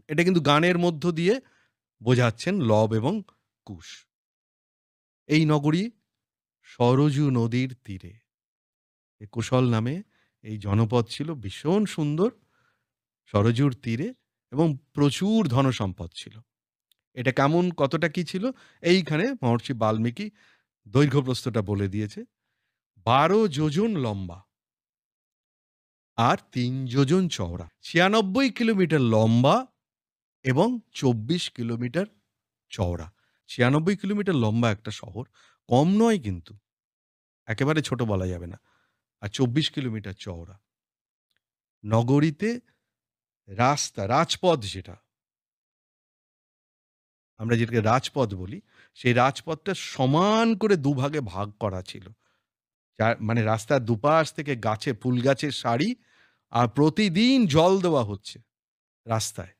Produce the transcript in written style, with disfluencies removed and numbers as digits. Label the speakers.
Speaker 1: এটা কিন্তু গানের মধ্য দিয়ে বোঝাচ্ছেন লব এবং কুশ। এই নগরী সরজু নদীর তীরে। এ কুশল নামে এই জনপদ ছিল ভীষণ সুন্দর, সরজুর তীরে এবং প্রচুর ধনসম্পদ ছিল। এটা কেমন কতটা কি ছিল এইখানে মহর্ষি বাল্মীকি দৈর্ঘ্য-প্রস্থটা বলে দিয়েছে। ১২ যোজন লম্বা আর ৩ যোজন চওড়া। ৯৬ কিলোমিটার লম্বা এবং ২৪ কিলোমিটার চওড়া। ৯৬ কিলোমিটার লম্বা একটা শহর। কম নয় কিন্তু। একেবারে ছোট বলা যাবে না। আর ২৪ কিলোমিটার চওড়া। নগরীতে রাস্তা, রাজপথ যেটা, আমরা যেটাকে রাজপথ বলি, সেই রাজপথটা সমান করে দুভাগে ভাগ করা ছিল। মানে রাস্তার দুপাশ থেকে গাছে ফুল গাছের সারি আর প্রতিদিন জল দেওয়া হচ্ছে রাস্তায়।